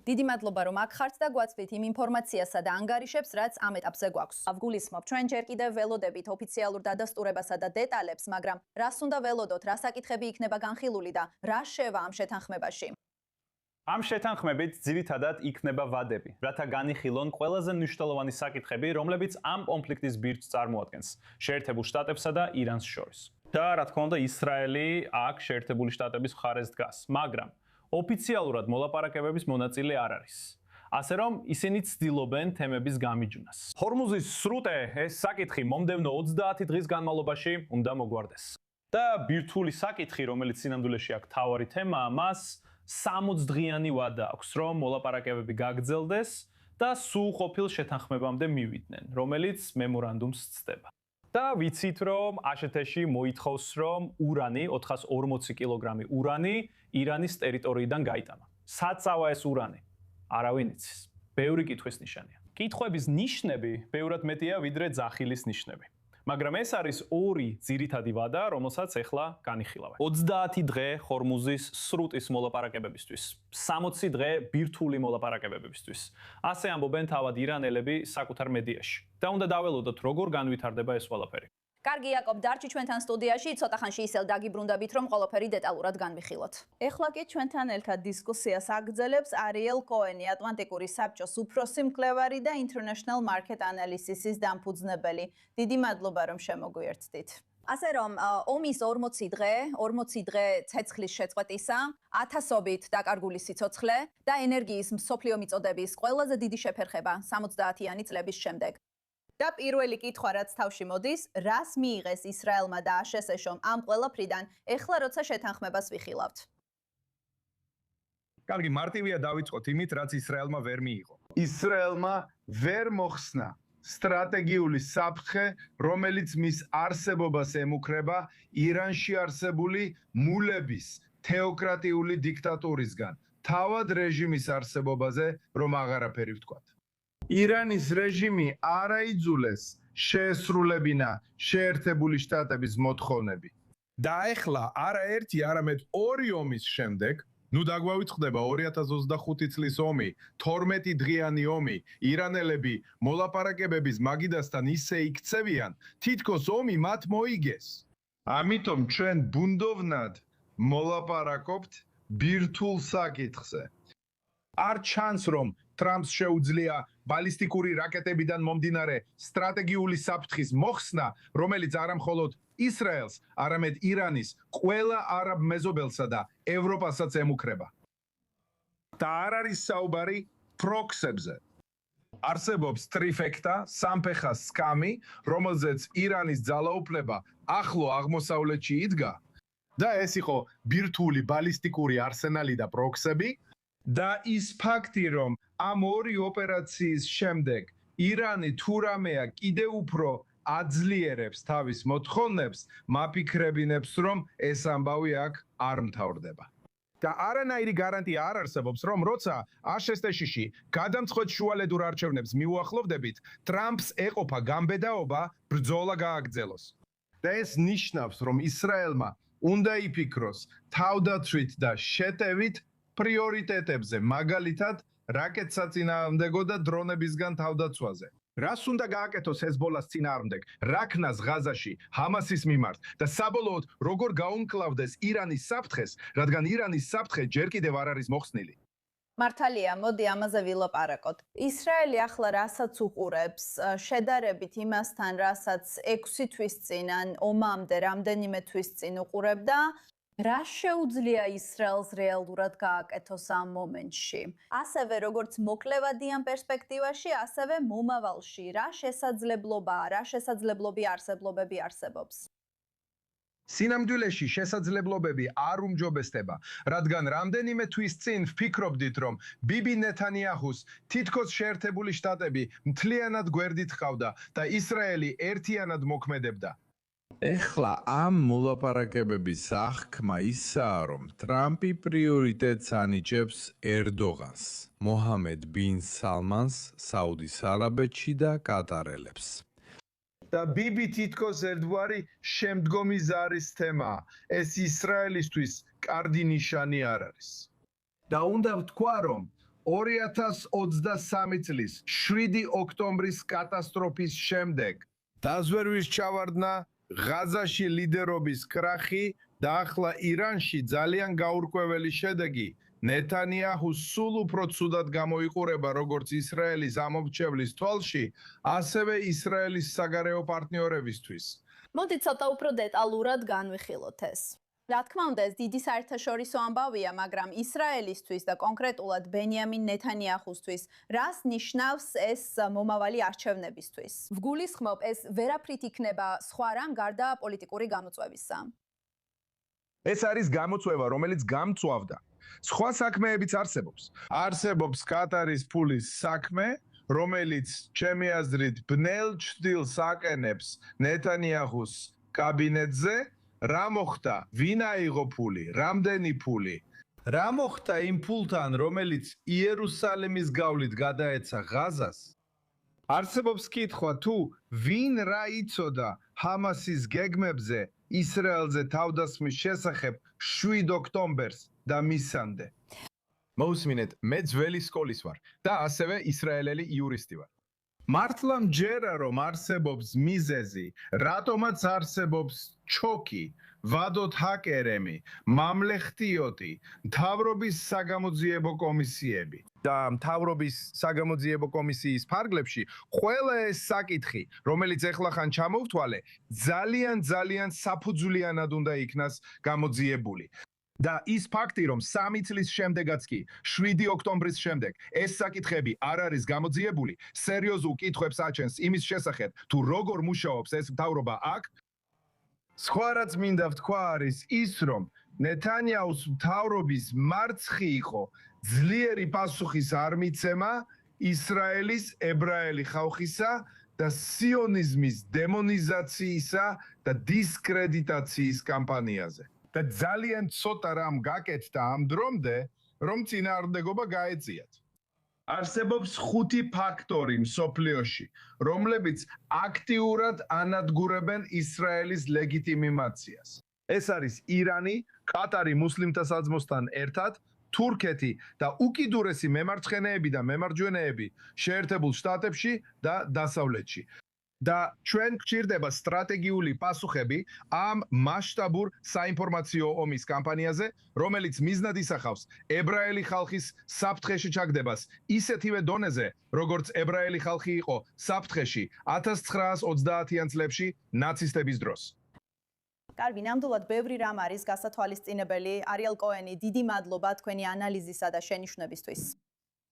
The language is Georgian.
დიდი მადლობა რომ აქ ხართ და გვაწვდით იმ ინფორმაციასა და ანგარიშებს, რაც ამ ეტაპზე გვაქვს. Ვგულისხმობ, ჩვენ ჯერ კიდევ ველოდებით ოფიციალურ დადასტურებასა და დეტალებს, მაგრამ რას უნდა ველოდოთ, რა საკითხები იქნება განხილული და რა შევა ამ შეთანხმებაში? ამ შეთანხმებით ძირითადად იქნება ვადები, რათა განიხილონ ყველაზე მნიშვნელოვანი საკითხები, რომლებიც ამ კონფლიქტის ბირთვს წარმოადგენს შეერთებულ შტატებსა და ირანს შორის. და რა თქმა უნდა, ისრაელი აქ შეერთებული შტატების მხარეს დგას, მაგრამ ოფიციალურად მოლაპარაკებების მონაწილე არ არის. ასე რომ, ისინი ცდილობენ თემების გამიჯვნას. ჰორმუზის სრუტე ეს საკითხი მომდევნო 30 დღის განმავლობაში უნდა მოგვარდეს. და ბირთვული საკითხი, რომელიც სინამდვილეში აქ თავარი თემაა, მას 60 დღიანი ვადა აქვს, რომ მოლაპარაკებები გაგრძელდეს და სულ ყოფილ შეთანხმებამდე მივიდნენ, რომელიც მემორანდუმს ცდება. და ვიცით, რომ აშეთეში მოითხოვს, რომ ურანი, 440 კილოგრამი ურანი ირანის ტერიტორიიდან გაიტანა. საწავა ეს ურანი? არავინ იცის. ბევრი კითხვის ნიშანია. კითხვების ნიშნები ბევრად მეტია, ვიდრე ძახილის ნიშნები. მაგრამ ეს არის ორი ძირითადი ვადა, რომელსაც ეხლა განიხილავენ. 30 დღე ჰორმუზის სრუტის მოლაპარაკებებისთვის, 60 დღე ბირთვული მოლაპარაკებებისთვის. ასე ამბობენ თავად ირანელები საკუთარ მედიაში. და უნდა დაველოდოთ, როგორ განვითარდება ეს ყველაფერი. კარგი, იაკობ, დარჩი ჩვენთან სტუდიაში, ცოტა ხანში ისევ დაგიბრუნდებით, რომ ყველაფერი დეტალურად განვიხილოთ. ეხლა კი ჩვენთან ერთად დისკუსიას აგრძელებს არიელ კოენი, ატლანტიკური საბჭოს უფროსი მკვლევარი და International Market Analysis-ის დამფუძნებელი. დიდი მადლობა, რომ შემოგვიერთდით. ასე რომ, ომის 40 დღე ცეცხლის შეწყვეტისა, ათასობით დაკარგული სიცოცხლე და ენერგიის მსოფლიო მიწოდების ყველაზე დიდი შეფერხება 70-იანი წლების შემდეგ. და პირველი კითხვა, რაც თავში მოდის, რას მიიღეს ისრაელმა და აშშ-მ ამ ყველაფრიდან, ეხლა როცა შეთანხმებას ვიხილავთ? კარგი, მარტივია დავიწყოთ იმით, რაც ისრაელმა ვერ მიიღო. ისრაელმა ვერ მოხსნა სტრატეგიული საფრთხე, რომელიც მის არსებობას ემუქრება ირანში არსებული მულების თეოკრატიული დიქტატურისგან, თავად რეჟიმის არსებობაზე, რომ აღარაფერი ვთქვათ. ირანის რეჟიმი არ აიძულეს შეესრულებინა შეერთებული შტატების მოთხოვნები. და ეხლა არაერთი, არამედ ორი ომის შემდეგ, ნუ დაგვავიწყდება 2025 წლის ომი, 12 დღიანი ომი, ირანელები მოლაპარაკებების მაგიდასთან ისე იქცევიან, თითქოს ომი მათ მოიგეს. ამიტომ ჩვენ ბუნდოვნად მოლაპარაკობთ ბირთვულ საკითხზე. არ ჩანს, რომ ტრამპს შეუძლია ბალისტიკური რაკეტებიდან მომდინარე სტრატეგიული საფრთხის მოხსნა, რომელიც არა მხოლოდ ისრაელს, არამედ ირანის ყველა არაბ მეზობელსა და ევროპასაც ემუქრება. და არ არის საუბარი პროქსებზე. არსებობს ტრიფექტა, სამფეხა სკამი, რომელზეც ირანის ძალაუფლება ახლო აღმოსავლეთში იდგა და ეს იყო ბირთვული ბალისტიკური არსენალი და პროქსები. და ის ფაქტი, რომ ამ ორი ოპერაციის შემდეგ ირანი თუ რამეა კიდევ უფრო აძლიერებს თავის მოთხოვნებს, მაფიქრებინებს, რომ ეს ამბავი აქ არ მთავრდება. და არანაირი გარანტია არ არსებობს, რომ როცა აშშ-ში გადამწყვეტ შუალედურ არჩევნებს მიუახლოვდებით, ტრამპს ეყოფა გამბედაობა ბრძოლა გააგრძელოს. და ეს ნიშნავს, რომ ისრაელმა უნდა იფიქროს თავდაცვით და შეტევით პრიორიტეტებზე, მაგალითად, რაკეტსაწინააღმდეგო და დრონებისგან თავდაცვაზე. რას უნდა გააკეთოს ჰეზბოლას წინააღმდეგ, რაქნას ღაზაში, ჰამასის მიმართ და საბოლოოდ როგორ გაუმკლავდეს ირანის საფრთხეს, რადგან ირანის საფრთხე ჯერ კიდევ არ არის მოხსნილი. მართალია, მოდი ამაზე ვილაპარაკოთ. ისრაელი ახლა რასაც უყურებს, შედარებით იმასთან, რასაც 6 თვის წინ ან ომამდე რამდენიმე თვის წინ უყურებდა, რა შეუძლია ისრაელს რეალურად გააკეთოს ამ მომენტში? ასევე როგორც მოკლევადიან პერსპექტივაში, ასევე მომავალში, რა შესაძლებლობაა, რა შესაძლებლობი არსებობები არსებობს? სინამდვილეში შესაძლებლობები არ უმჯობესდება, რადგან რამდენიმე თვის წინ ვფიქრობდით, რომ ბიბი ნეთანიაჰუს თითქოს შეერთებული შტატები მთლიანად გვერდით ჰყავდა და ისრაელი ერთიანად მოქმედებდა. ეხლა ამ მოლაპარაკებების აღქმა ისაა, რომ ტრამპი პრიორიტეტს ანიჭებს ერდოღანს, მოჰამედ ბინ სალმანს საუდის არაბეთში და კატარელებს. და ბიბი თითქოს ერთგვარი შემდგომი ზარის თემაა. ეს ისრაელისთვის კარგი ნიშანი არ არის. და უნდა ვთქვა, რომ 2023 წლის 7 ოქტომბრის კატასტროფის შემდეგ დაზვერვის ჩავარდნა, ღაზაში ლიდერობის კრახი და ახლა ირანში ძალიან გაურკვეველი შედეგი ნეთანიაჰუს სულ უფრო ცუდად გამოიყურება როგორც ისრაელის ამომრჩევლის თვალში, ასევე ისრაელის საგარეო პარტნიორებისთვის. მოდით ცოტა უფრო დეტალურად განვიხილოთ ეს. რა თქმა უნდა, ეს დიდი საერთაშორისო ამბავია, მაგრამ ისრაელისთვის და კონკრეტულად ბენიამინ ნეთანიაჰუსთვის რას ნიშნავს ეს მომავალი არჩევნებისთვის? ვგულისხმობ, ეს ვერაფრით იქნება სხვა რამ გარდა პოლიტიკური გამოწვევისა. ეს არის გამოწვევა, რომელიც გამწვავდა. სხვა საქმეებიც არსებობს. არსებობს კატარის ფულის საქმე, რომელიც ჩემი აზრით ბნელ ჩრდილს აყენებს ნეთანიაჰუს კაბინეტზე. რა მოხდა? ვინ აიღო ფული? რამდენი ფული? რა მოხდა იმ ფულთან, რომელიც იერუსალიმის გავლით გადაეცა ღაზას? არსებობს კითხვა თუ ვინ რა იცოდა ჰამასის გეგმებზე ისრაელზე თავდასხმის შესახებ 7 ოქტომბერს და მისამდე. მოусმინეთ, მე ძველი სკოლის ვარ და ასევე ისრაელელი იურისტი ვარ. მართლა მჯერა რომ არსებობს მიზეზი, რატომაც არსებობს ჩოქი, ვადოთ ჰაკერები, მამლეხტიოტი, მთავრობის საგამოძიებო კომისიები. და მთავრობის საგამოძიებო კომისიის ფარგლებში ყველა ეს საკითხი, რომელიც ეხლახან ჩამოვთვალე, ძალიან საფუძვლიანად უნდა იქნას გამოძიებული. და ის ფაქტი, რომ 3 წლის შემდეგაც კი 7 ოქტომბრის შემდეგ ეს საკითხები არ არის გამოძიებული, სერიოზულ კითხვებს აჩენს იმის შესახებ, თუ როგორ მუშაობს ეს მთავრობა აქ. სხვა რაც მინდა ვთქვა არის ის, რომ ნეთანიაჰუს მთავრობის მარცხი იყო ძლიერი პასუხის არ მიცემა ისრაელის ებრაელი ხალხისა და სიონიზმის დემონიზაციისა და დისკრედიტაციის კამპანიაზე. და ძალიან ცოტა რამ გაკეთდა ამ დრომდე, რომ წინააღმდეგობა გაეწიათ. არსებობს 5 ფაქტორი მსოფლიოში, რომლებიც აქტიურად ანადგურებენ ისრაელის ლეგიტიმიზაციას. ეს არის ირანი, კატარი მუსლიმთა საძმოსთან ერთად, თურქეთი და უკიდურესი მემარცხენეები და მემარჯვენეები შეერთებულ შტატებში და დასავლეთში. და ჩვენ გვჭირდება სტრატეგიული პასუხები ამ მასშტაბურ საინფორმაციო ომის კამპანიაზე, რომელიც მიზნად ისახავს ებრაელი ხალხის საფრთხეში ჩაგდებას ისეთივე დონეზე, როგორც ებრაელი ხალხი იყო საფრთხეში 1930-იან წლებში ნაცისტების დროს. კარგი, ნამდვილად ბევრი რამ არის გასათვალისწინებელი. არიელ კოენი, დიდი მადლობა თქვენი ანალიზისა და შენიშვნებისთვის.